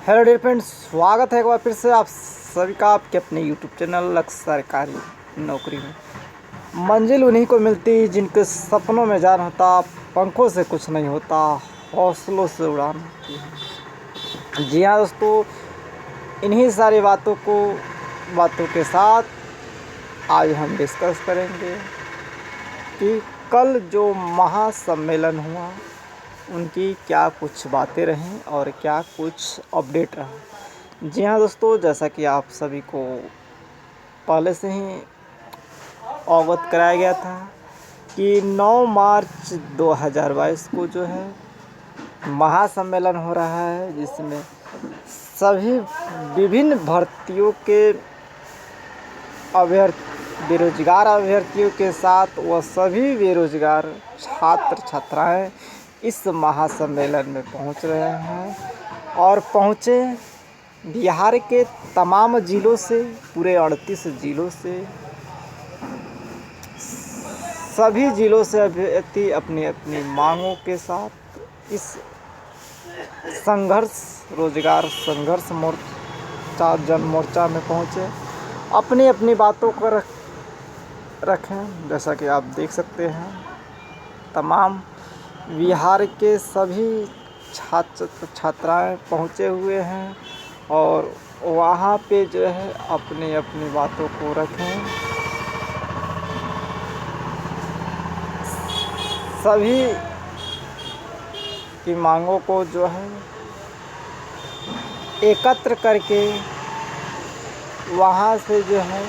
Hello dear friends, स्वागत है एक बार फिर से आप सभी का आपके अपने यूट्यूब चैनल लक्ष्य सरकारी नौकरी में। मंजिल उन्हीं को मिलती जिनके सपनों में जान होता, पंखों से कुछ नहीं होता, हौसलों से उड़ान होती है। जी हाँ दोस्तों, इन्हीं सारी बातों के साथ आज हम डिस्कस करेंगे कि कल जो महासम्मेलन हुआ उनकी क्या कुछ बातें रहीं और क्या कुछ अपडेट रहा। जी हाँ दोस्तों, जैसा कि आप सभी को पहले से ही अवगत कराया गया था कि 9 मार्च 2022 को जो है महासम्मेलन हो रहा है, जिसमें सभी विभिन्न भर्तियों के बेरोजगार अभ्यर्थियों के साथ वह सभी बेरोजगार छात्र छात्राएं इस महासम्मेलन में पहुंच रहे हैं और पहुंचे बिहार के तमाम ज़िलों से, पूरे 38 ज़िलों से, सभी ज़िलों से अभ्यर्थी अपनी अपनी मांगों के साथ इस रोजगार संघर्ष मोर्चा जन मोर्चा में पहुंचे, अपनी अपनी बातों को रखें। जैसा कि आप देख सकते हैं, तमाम बिहार के सभी छात्र छात्राएं पहुंचे हुए हैं और वहाँ पे जो है अपनी अपनी बातों को रखें। सभी की मांगों को जो है एकत्र करके वहाँ से जो है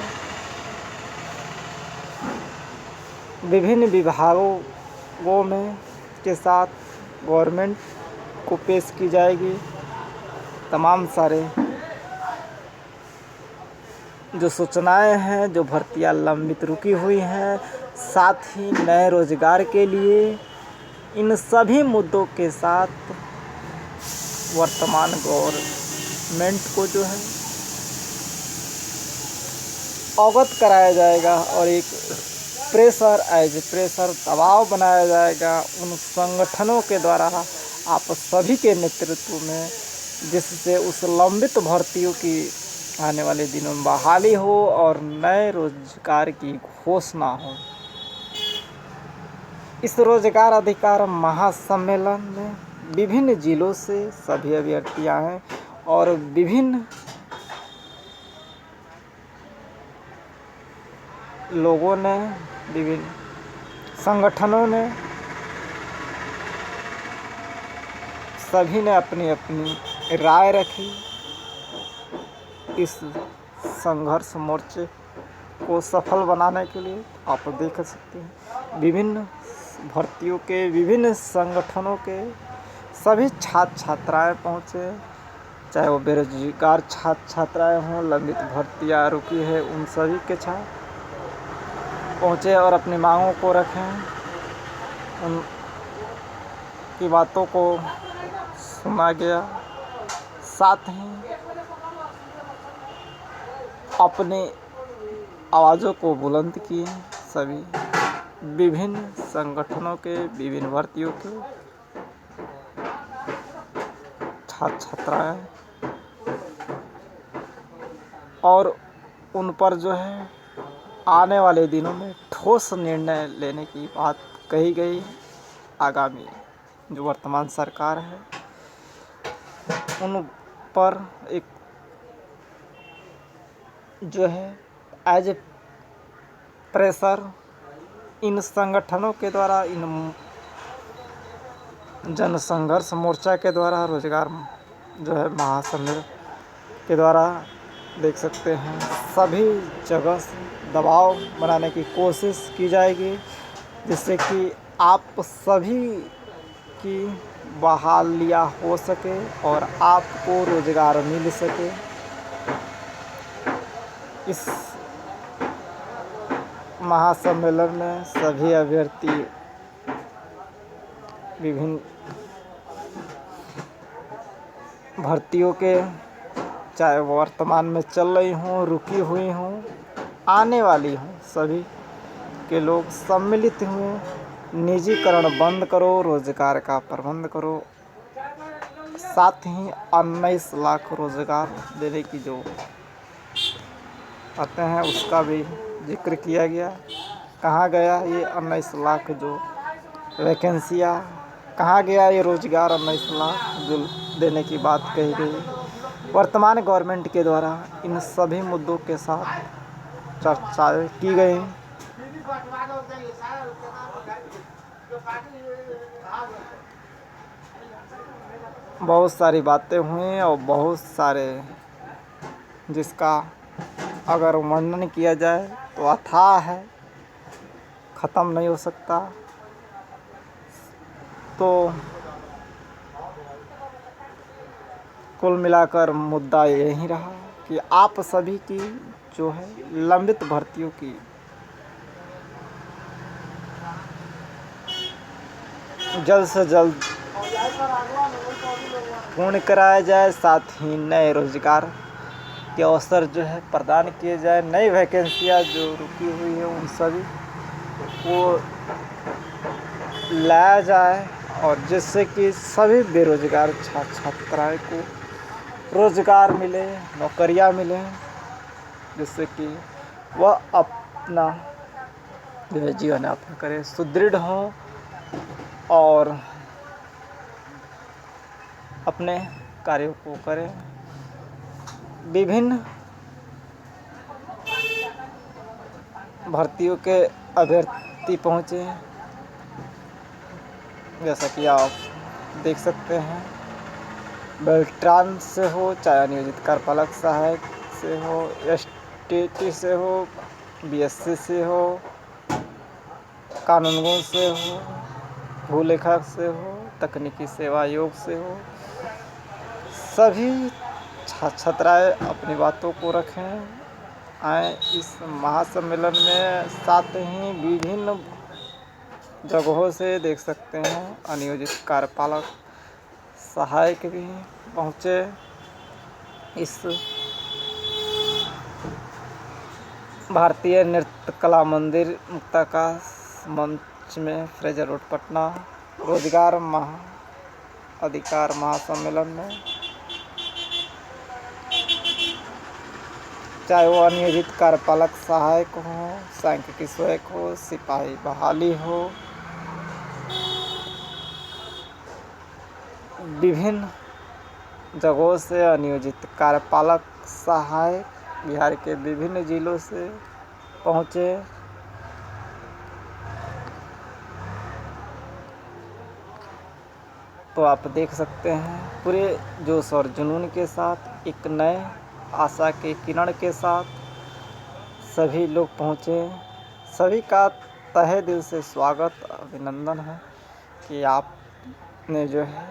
विभिन्न विभागों में के साथ गवर्नमेंट को पेश की जाएगी। तमाम सारे जो सूचनाएं हैं, जो भर्तियां लंबित रुकी हुई हैं, साथ ही नए रोजगार के लिए, इन सभी मुद्दों के साथ वर्तमान गवर्नमेंट को जो है अवगत कराया जाएगा और एक प्रेशर दबाव बनाया जाएगा उन संगठनों के द्वारा आप सभी के नेतृत्व में, जिससे उस लंबित भर्तियों की आने वाले दिनों में बहाली हो और नए रोजगार की घोषणा हो। इस रोजगार अधिकार महासम्मेलन में विभिन्न जिलों से सभी अभ्यर्थी आए और विभिन्न लोगों ने, विभिन्न संगठनों ने, सभी ने अपनी अपनी राय रखी। इस संघर्ष मोर्चे को सफल बनाने के लिए आप देख सकते हैं विभिन्न भर्तियों के, विभिन्न संगठनों के सभी छात्र छात्राएं पहुँचे, चाहे वो बेरोजगार छात्र छात्राएं हों, लंबित भर्तियाँ रुकी है उन सभी के छात्र पहुँचे और अपनी मांगों को रखें। उनकी बातों को सुना गया, साथ ही अपनी आवाज़ों को बुलंद किए। सभी विभिन्न संगठनों के, विभिन्न भर्तियों के छात्र छात्राएं, और उन पर जो है आने वाले दिनों में ठोस निर्णय लेने की बात कही गई। आगामी जो वर्तमान सरकार है उन पर एक जो है एज ए प्रेशर इन संगठनों के द्वारा, इन जन संघर्ष मोर्चा के द्वारा, रोजगार जो है महासम्मेलन के द्वारा देख सकते हैं सभी जगह से दबाव बनाने की कोशिश की जाएगी, जिससे कि आप सभी की बहालियाँ हो सके और आपको रोजगार मिल सके। इस महासम्मेलन में सभी अभ्यर्थी विभिन्न भर्तियों के, चाहे वर्तमान में चल रही हों, रुकी हुई हों, आने वाली हों, सभी के लोग सम्मिलित हुए। निजीकरण बंद करो, रोजगार का प्रबंध करो, साथ ही 19 लाख रोजगार देने की जो आते हैं उसका भी जिक्र किया गया। कहाँ गया ये 19 लाख जो वैकेंसियाँ, कहाँ गया ये रोजगार 19 लाख जो देने की बात कही गई। वर्तमान गवर्नमेंट के द्वारा इन सभी मुद्दों के साथ चर्चाएं की गई। बहुत सारी बातें हुई और बहुत सारे जिसका अगर वर्णन किया जाए तो अथाह है, ख़त्म नहीं हो सकता। तो कुल मिलाकर मुद्दा यही रहा कि आप सभी की जो है लंबित भर्तियों की जल्द से जल्द पूर्ण कराया जाए, साथ ही नए रोजगार के अवसर जो है प्रदान किए जाए। नई वैकेंसियाँ जो रुकी हुई है उन सभी को लाया जाए और जिससे कि सभी बेरोजगार छात्र छात्राएँ को रोजगार मिले, नौकरियां मिलें, जिससे कि वह अपना जो है जीवन यापन करें, सुदृढ़ हों और अपने कार्यों को करें। विभिन्न भर्तियों के अभ्यर्थी पहुँचे, जैसा कि आप देख सकते हैं। बेल्ट्रान से हो, चाहे नियोजित कार्यपालक सहायक से हो, एसटीटी से हो, बीएससी से हो, कानूनगो से हो, भूलेखा से हो, तकनीकी सेवा आयोग से हो, सभी छात्राएँ अपनी बातों को रखें, आए इस महासम्मेलन में। साथ ही विभिन्न जगहों से देख सकते हैं अनियोजित कार्यपालक सहायक भी पहुँचे इस भारतीय नृत्य कला मंदिर मुक्ताकाश मंच में, फ्रेजर रोड, पटना, रोजगार अधिकार महासम्मेलन में। चाहे वो अनियोजित कार्यपालक सहायक हो, सांख्यिकी सहायक हो, सिपाही बहाली हो, विभिन्न जगहों से अनियोजित कार्यपालक सहायक बिहार के विभिन्न जिलों से पहुँचे। तो आप देख सकते हैं पूरे जोश और जुनून के साथ, एक नए आशा के किरण के साथ सभी लोग पहुँचे। सभी का तहे दिल से स्वागत, अभिनंदन है कि आपने जो है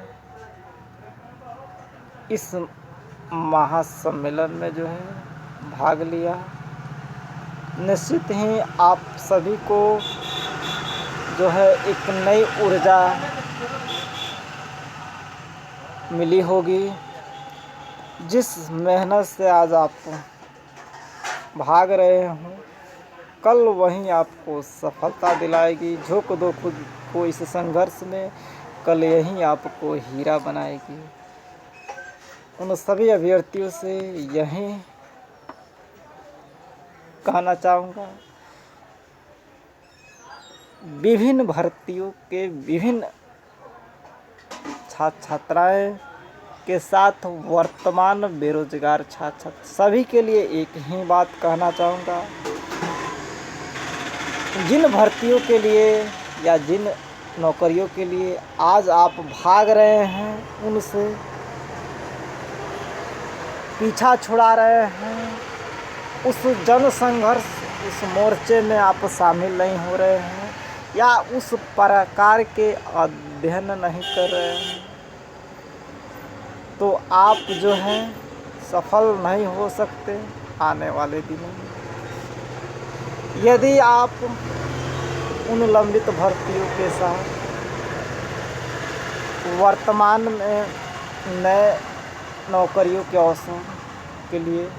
इस महासम्मेलन में जो है भाग लिया। निश्चित ही आप सभी को जो है एक नई ऊर्जा मिली होगी। जिस मेहनत से आज आप भाग रहे हो, कल वहीं आपको सफलता दिलाएगी। झोंक दो खुद को इस संघर्ष में, कल यहीं आपको हीरा बनाएगी। उन सभी अभ्यर्थियों से यही कहना चाहूँगा, विभिन्न भर्तियों के विभिन्न छात्र छात्राएँ के साथ वर्तमान बेरोजगार छात्र सभी के लिए एक ही बात कहना चाहूँगा, जिन भर्तियों के लिए या जिन नौकरियों के लिए आज आप भाग रहे हैं, उनसे पीछा छुड़ा रहे हैं, उस जन संघर्ष, उस मोर्चे में आप शामिल नहीं हो रहे हैं या उस प्रकार के अध्ययन नहीं कर रहे हैं, तो आप जो है सफल नहीं हो सकते आने वाले दिनों में। यदि आप उन लंबित भर्तियों के साथ वर्तमान में नए नौकरियों के अवसर के लिए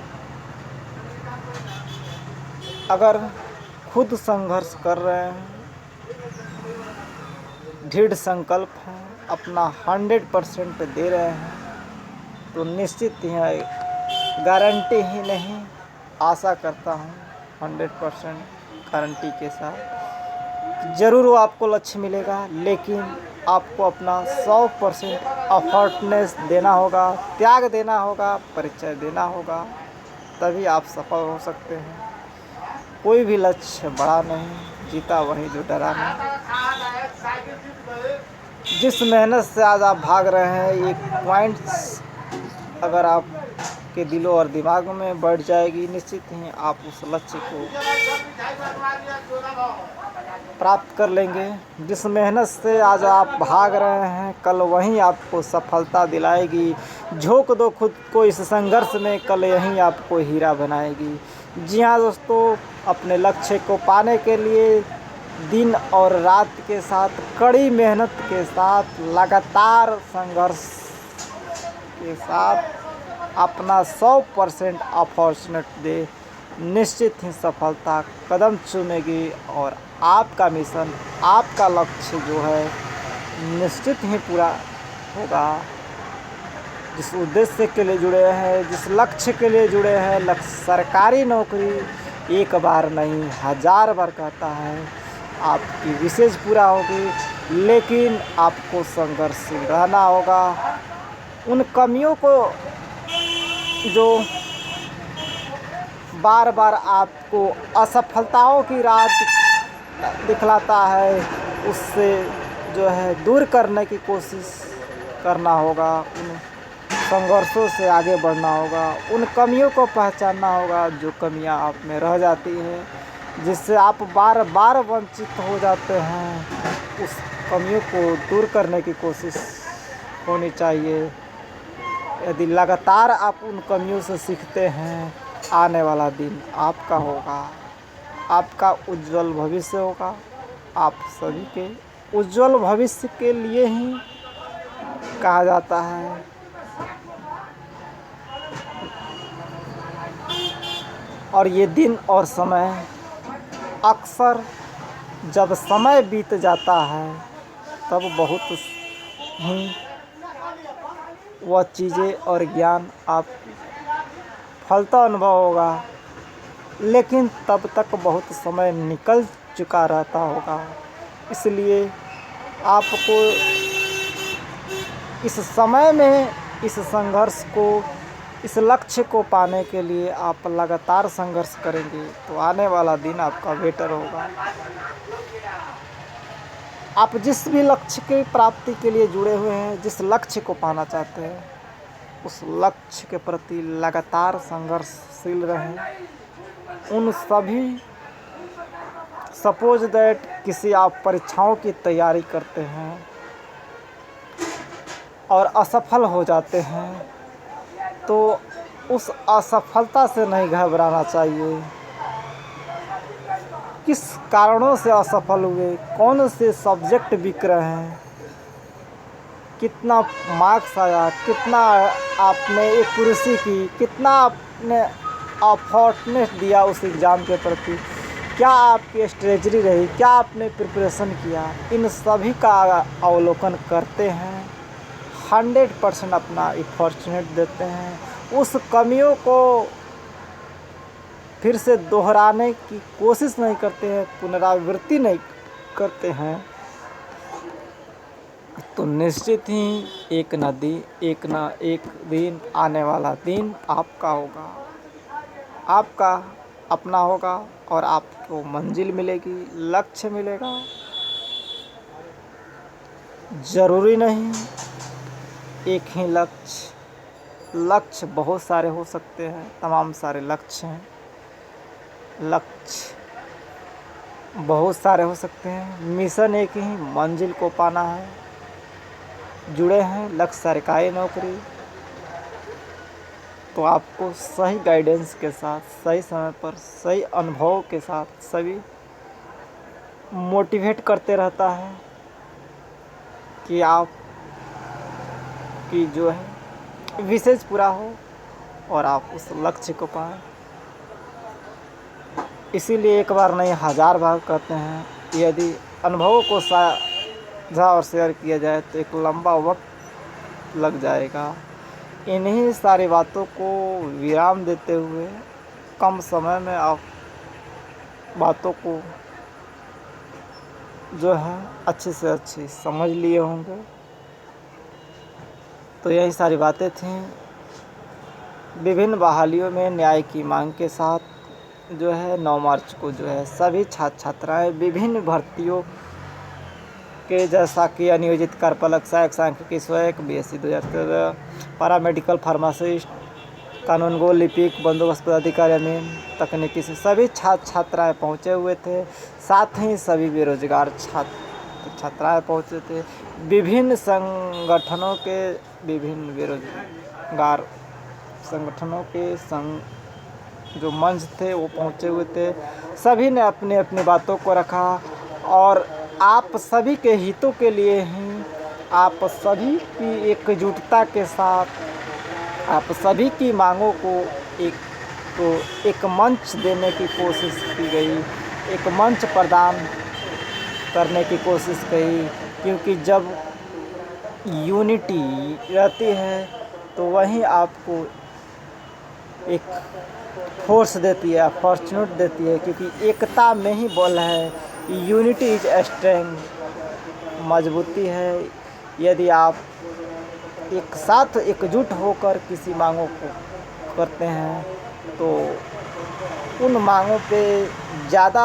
अगर खुद संघर्ष कर रहे हैं, दृढ़ संकल्प हैं, अपना 100% दे रहे हैं तो निश्चित ही है, गारंटी ही नहीं, आशा करता हूँ 100% गारंटी के साथ ज़रूर वो आपको लक्ष्य मिलेगा। लेकिन आपको अपना 100% अफर्टनेस देना होगा, त्याग देना होगा, परिचय देना होगा, तभी आप सफल हो सकते हैं। कोई भी लक्ष्य बड़ा नहीं, जीता वही जो डरा नहीं। जिस मेहनत से आज आप भाग रहे हैं, एक पॉइंट्स अगर आपके दिलों और दिमाग में बढ़ जाएगी, निश्चित ही आप उस लक्ष्य को प्राप्त कर लेंगे। जिस मेहनत से आज आप भाग रहे हैं, कल वहीं आपको सफलता दिलाएगी। झोंक दो खुद को इस संघर्ष में, कल यहीं आपको हीरा बनाएगी। जी हाँ दोस्तों, अपने लक्ष्य को पाने के लिए दिन और रात के साथ, कड़ी मेहनत के साथ, लगातार संघर्ष के साथ अपना 100% अपॉर्चुनिट दे, निश्चित ही सफलता कदम चूमेगी और आपका मिशन, आपका लक्ष्य जो है निश्चित ही पूरा होगा। जिस उद्देश्य के लिए जुड़े हैं, जिस लक्ष्य के लिए जुड़े हैं, लक्ष्य सरकारी नौकरी एक बार नहीं 1000 बार कहता है आपकी विशेष पूरा होगी। लेकिन आपको संघर्षशील रहना होगा। उन कमियों को जो बार बार आपको असफलताओं की राह दिखलाता है, उससे जो है दूर करने की कोशिश करना होगा। उन संघर्षों से आगे बढ़ना होगा। उन कमियों को पहचानना होगा जो कमियां आप में रह जाती हैं, जिससे आप बार बार वंचित हो जाते हैं। उस कमियों को दूर करने की कोशिश होनी चाहिए। यदि लगातार आप उन कमियों से सीखते हैं, आने वाला दिन आपका होगा, आपका उज्जवल भविष्य होगा। आप सभी के उज्जवल भविष्य के लिए ही कहा जाता है। और ये दिन और समय अक्सर जब समय बीत जाता है, तब बहुत ही वह चीज़ें और ज्ञान आप फलता अनुभव होगा। लेकिन तब तक बहुत समय निकल चुका रहता होगा। इसलिए आपको इस समय में इस संघर्ष को, इस लक्ष्य को पाने के लिए आप लगातार संघर्ष करेंगे तो आने वाला दिन आपका बेटर होगा। आप जिस भी लक्ष्य की प्राप्ति के लिए जुड़े हुए हैं, जिस लक्ष्य को पाना चाहते हैं, उस लक्ष्य के प्रति लगातार संघर्षशील रहें। उन सभी सपोज दैट किसी आप परीक्षाओं की तैयारी करते हैं और असफल हो जाते हैं, तो उस असफलता से नहीं घबराना चाहिए। किस कारणों से असफल हुए, कौन से सब्जेक्ट बिक रहे हैं, कितना मार्क्स आया, कितना आपने एक्यूरेसी की, कितना आपने एफर्टनेस दिया उस एग्ज़ाम के प्रति, क्या आपकी स्ट्रेटजी रही, क्या आपने प्रिपरेशन किया, इन सभी का अवलोकन करते हैं। 100% अपना एफर्टनेस देते हैं। उस कमियों को फिर से दोहराने की कोशिश नहीं करते हैं, पुनरावृत्ति नहीं करते हैं, तो निश्चित ही एक ना एक दिन आने वाला दिन आपका होगा, आपका अपना होगा और आपको मंजिल मिलेगी, लक्ष्य मिलेगा। ज़रूरी नहीं एक ही लक्ष्य बहुत सारे हो सकते हैं, तमाम सारे लक्ष्य हैं, लक्ष्य बहुत सारे हो सकते हैं, मिशन एक ही, मंजिल को पाना है। जुड़े हैं लक्ष्य सरकारी नौकरी, तो आपको सही गाइडेंस के साथ, सही समय पर, सही अनुभव के साथ सभी मोटिवेट करते रहता है कि आप की जो है विशेष पूरा हो और आप उस लक्ष्य को पाएं। इसीलिए एक बार नहीं 1000 बार कहते हैं, यदि अनुभवों को समझा और शेयर किया जाए तो एक लंबा वक्त लग जाएगा। इन्हीं सारी बातों को विराम देते हुए कम समय में आप बातों को जो है अच्छे से अच्छी समझ लिए होंगे। तो यही सारी बातें थीं। विभिन्न बहालियों में न्याय की मांग के साथ जो है 9 मार्च को जो है सभी छात्र छात्राएँ विभिन्न भर्तियों के जैसा कि अनियोजित कार्यपालक सहायक सांख्यिकी सहायक BSc 2013, पैरामेडिकल फार्मासिस्ट, कानूनगो, लिपिक, बंदोबस्त पदाधिकारी, अमीन, तकनीकी से सभी छात्र छात्राएँ पहुँचे हुए थे। साथ ही सभी बेरोजगार छात्र छात्राएँ पहुँचे थे। विभिन्न संगठनों के विभिन्न बेरोजगार संगठनों के जो मंच थे वो पहुँचे हुए थे। सभी ने अपनी अपनी बातों को रखा और आप सभी के हितों के लिए ही आप सभी की एकजुटता के साथ आप सभी की मांगों को एक मंच देने की कोशिश की गई, एक मंच प्रदान करने की कोशिश की। क्योंकि जब यूनिटी रहती है तो वहीं आपको एक फोर्स देती है, अपॉर्चुनिटी देती है। क्योंकि एकता में ही बल है, यूनिटी इज स्ट्रेंथ, मजबूती है। यदि आप एक साथ एकजुट होकर किसी मांगों को करते हैं तो उन मांगों पे ज़्यादा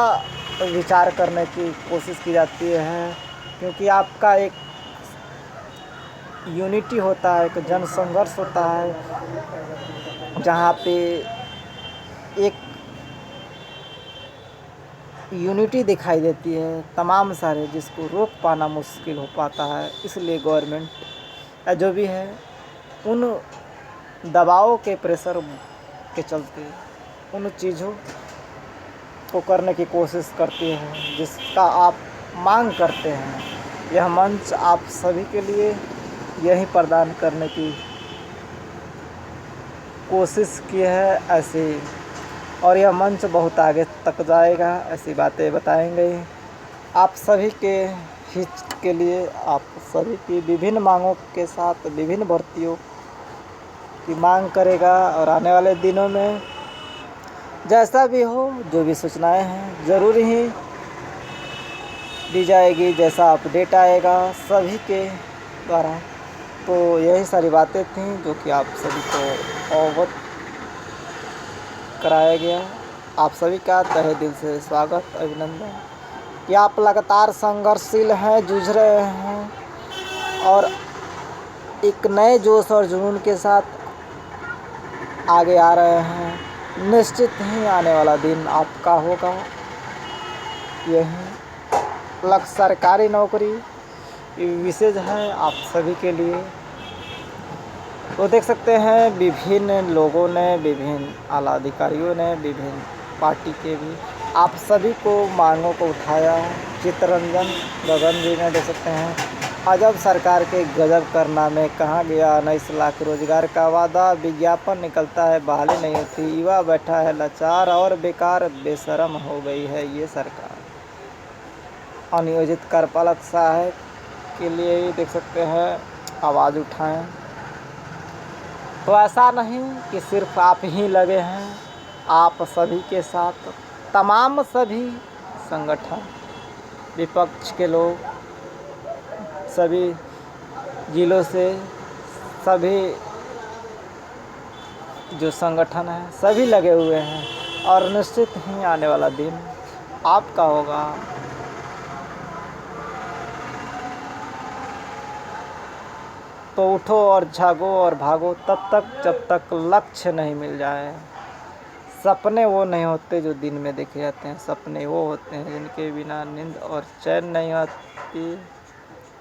विचार करने की कोशिश की जाती है। क्योंकि आपका एक यूनिटी होता है, एक जन संघर्ष होता है, जहाँ पे एक यूनिटी दिखाई देती है तमाम सारे, जिसको रोक पाना मुश्किल हो पाता है। इसलिए गवर्नमेंट जो भी है उन दबावों के प्रेशर के चलते उन चीज़ों को करने की कोशिश करती है जिसका आप मांग करते हैं। यह मंच आप सभी के लिए यही प्रदान करने की कोशिश की है ऐसे, और यह मंच बहुत आगे तक जाएगा, ऐसी बातें बताएंगे आप सभी के हित के लिए। आप सभी की विभिन्न मांगों के साथ विभिन्न भर्तियों की मांग करेगा और आने वाले दिनों में जैसा भी हो, जो भी सूचनाएं हैं ज़रूर ही दी जाएगी, जैसा अपडेट आएगा सभी के द्वारा। तो यही सारी बातें थीं जो कि आप सभी को अवगत कराया गया। आप सभी का तहे दिल से स्वागत, अभिनंदन कि आप लगातार संघर्षशील हैं, जूझ रहे हैं और एक नए जोश और जुनून के साथ आगे आ रहे हैं। निश्चित ही आने वाला दिन आपका होगा। यही लक्ष्य सरकारी नौकरी विशेष है आप सभी के लिए। तो देख सकते हैं विभिन्न लोगों ने, विभिन्न आला अधिकारियों ने, विभिन्न पार्टी के भी आप सभी को मांगों को उठाया। चित्तरंजन गगन जी ने देख सकते हैं अजब सरकार के गजब कारनामे, कहाँ गया 19 लाख रोजगार का वादा, विज्ञापन निकलता है बहाली नहीं होती, युवा बैठा है लाचार और बेकार, बेशरम हो गई है ये सरकार। अनियोजित कार्यपालक सहायक के लिए ही देख सकते हैं आवाज़ उठाएं। तो ऐसा नहीं कि सिर्फ आप ही लगे हैं, आप सभी के साथ तमाम सभी संगठन, विपक्ष के लोग, सभी जिलों से सभी जो संगठन हैं सभी लगे हुए हैं और निश्चित ही आने वाला दिन आपका होगा। तो उठो और जागो और भागो तब तक जब तक लक्ष्य नहीं मिल जाए। सपने वो नहीं होते जो दिन में देखे जाते हैं, सपने वो होते हैं जिनके बिना नींद और चैन नहीं आती।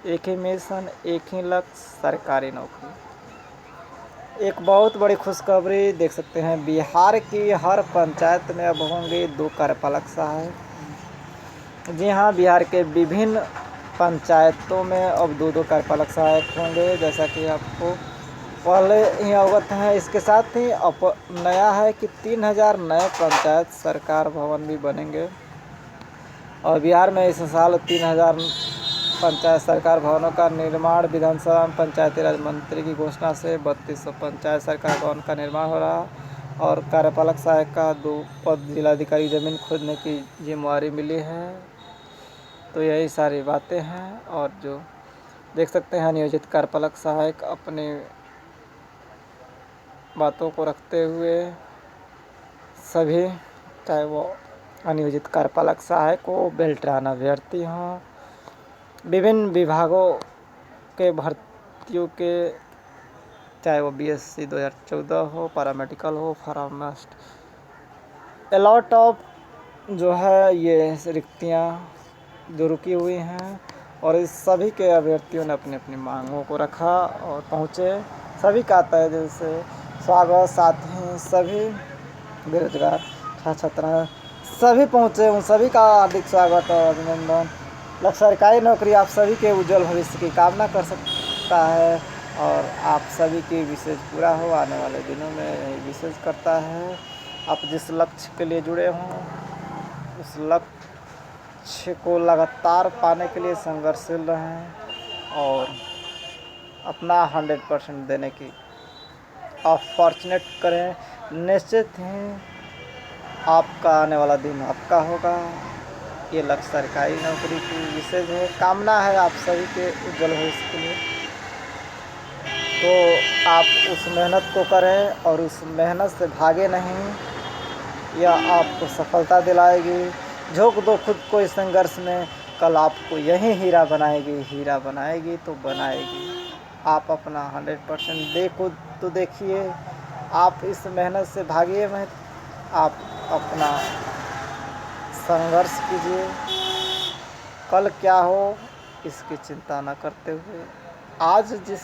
एक ही मिशन, एक ही लक्ष्य, सरकारी नौकरी। एक बहुत बड़ी खुशखबरी देख सकते हैं, बिहार की हर पंचायत में अब होंगे 2 कार्यपालक सहायक। जी हाँ, बिहार के विभिन्न पंचायतों में अब 2-2 कार्यपालक सहायक होंगे, जैसा कि आपको पहले ही अवगत है। इसके साथ ही नया है कि 3000 नए पंचायत सरकार भवन भी बनेंगे और बिहार में इस साल 3000 पंचायत सरकार भवनों का निर्माण। विधानसभा में पंचायती राज मंत्री की घोषणा से 3200 पंचायत सरकार भवन का निर्माण हो रहा। और कार्यपालक सहायक का 2 पद, जिलाधिकारी जमीन खोदने की जिम्मेवारी मिली है। तो यही सारी बातें हैं। और जो देख सकते हैं नियोजित कार्यपालक सहायक अपने बातों को रखते हुए सभी, चाहे वो अनियोजित कार्यपालक सहायक हो, बेल्ट्रान अभ्यर्थी हों, विभिन्न विभागों के भर्तियों के, चाहे वो BSc 2014 हो, पैरामेडिकल हो, फार्मासिस्ट, अलॉट ऑफ जो है ये रिक्तियाँ जो रुकी हुई हैं। और इस सभी के अभ्यर्थियों ने अपनी अपनी मांगों को रखा और पहुँचे। सभी का तहे दिल से स्वागत। साथ ही सभी बेरोजगार छात्र छात्राएँ सभी पहुँचे, उन सभी का हार्दिक स्वागत और अभिनंदन। लक्ष्य सरकारी नौकरी आप सभी के उज्जवल भविष्य की कामना कर सकता है और आप सभी की विशेष पूरा हो आने वाले दिनों में यही विशेष करता है। आप जिस लक्ष्य के लिए जुड़े हों उस लक्ष्य को लगातार पाने के लिए संघर्षशील रहें और अपना 100% देने की अपॉर्चुनेट करें। निश्चित ही आपका आने वाला दिन आपका होगा। ये लक्ष्य सरकारी नौकरी की विशेष है, कामना है आप सभी के उज्जवल भविष्य के लिए। तो आप उस मेहनत को करें और उस मेहनत से भागे नहीं। यह आपको सफलता दिलाएगी। झोंक दो खुद को इस संघर्ष में, कल आपको यही हीरा बनाएगी। हीरा बनाएगी तो बनाएगी। आप अपना 100% देखो तो देखिए, आप इस मेहनत से भागिए मत, आप अपना संघर्ष कीजिए। कल क्या हो इसकी चिंता न करते हुए आज जिस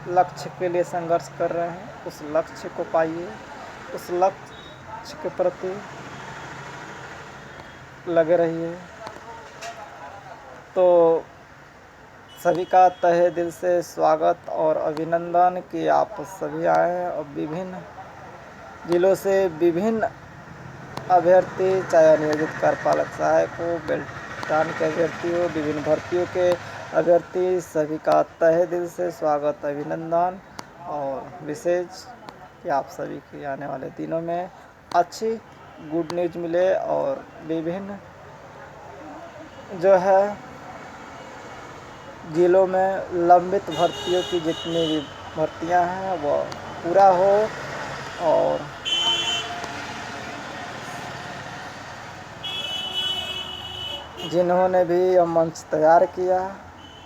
लक्ष्य के लिए संघर्ष कर रहे हैं उस लक्ष्य को पाइए, उस लक्ष्य के प्रति लगे रहिए। तो सभी का तहे दिल से स्वागत और अभिनंदन कि आप सभी आए। और विभिन्न जिलों से विभिन्न अभ्यर्थी, चाहे नियोजित कार्यपालक सहायक हो, बेल्ट्रान के अभ्यर्थी हो, विभिन्न भर्तियों के अभ्यर्थी, सभी का तहे दिल से स्वागत अभिनंदन। और विशेष कि आप सभी के आने वाले दिनों में अच्छी गुड न्यूज़ मिले और विभिन्न जो है जिलों में लंबित भर्तियों की जितनी भी भर्तियां हैं वो पूरा हो। और जिन्होंने भी यह मंच तैयार किया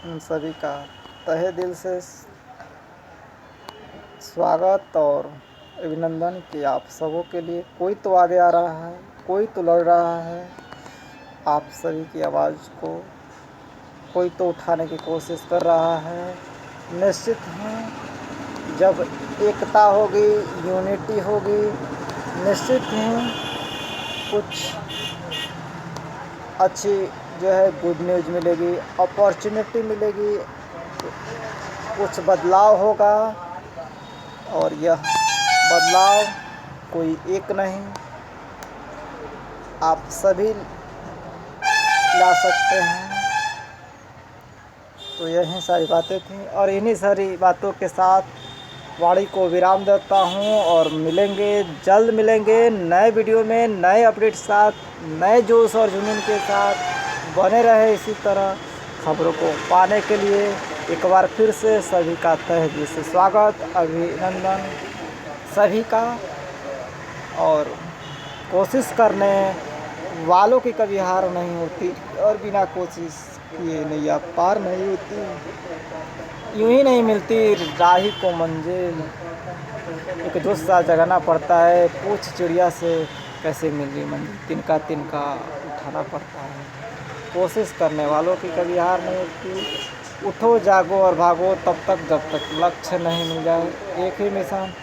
उन सभी का तहे दिल से स्वागत और अभिनंदन कि आप सबों के लिए कोई तो आगे आ रहा है, कोई तो लड़ रहा है। आप सभी की आवाज़ को कोई तो उठाने की कोशिश कर रहा है। निश्चित ही जब एकता होगी, यूनिटी होगी, निश्चित ही कुछ अच्छी जो है गुड न्यूज़ मिलेगी, अपॉर्चुनिटी मिलेगी, कुछ बदलाव होगा। और यह बदलाव कोई एक नहीं, आप सभी ला सकते हैं। तो यही सारी बातें थी और इन्हीं सारी बातों के साथ वाणी को विराम देता हूँ। और जल्द मिलेंगे नए वीडियो में, नए अपडेट साथ, नए जोश और जुनून के साथ। बने रहे इसी तरह खबरों को पाने के लिए। एक बार फिर से सभी का तहे दिल से स्वागत अभिनंदन सभी का। और कोशिश करने वालों की कभी हार नहीं होती और बिना कोशिश किए नैया पार नहीं होती। यूं ही नहीं मिलती राही को मंजिल, एक जोश-सा जगाना पड़ता है। पूछ चिड़िया से कैसे मिली मंजिल, तिनका तिनका उठाना पड़ता है। कोशिश करने वालों की कभी हार नहीं होती। उठो जागो और भागो तब तक जब तक लक्ष्य नहीं मिल जाए। एक ही मिशन,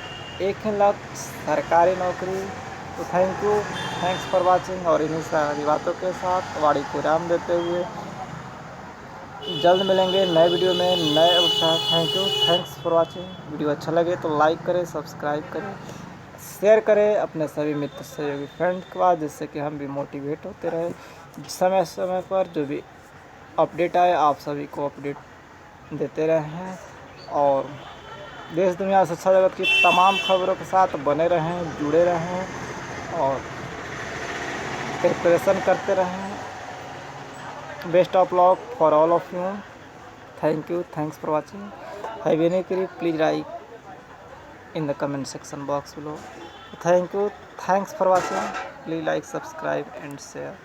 एक ही लक्ष्य, सरकारी नौकरी। तो थैंक्स फॉर वाचिंग। और इन्हीं सारी बातों के साथ वाणी को विराम देते हुए जल्द मिलेंगे नए वीडियो में, नए उत्साह। Thanks for watching. वीडियो अच्छा लगे तो लाइक करें, सब्सक्राइब करें, शेयर करें अपने सभी मित्र सहयोगी फ्रेंड के बाद, जिससे कि हम भी मोटिवेट होते रहे समय समय पर जो भी अपडेट आए आप सभी को अपडेट देते रहे हैं और देश दुनिया से जगत की तमाम खबरों के साथ बने रहें, जुड़े रहें और प्रिपरेशन करते रहें। Best of luck for all of you. Thank you, thanks for watching. Have any query please right in the comment section box below. Thank you, thanks for watching. Please like, subscribe and share.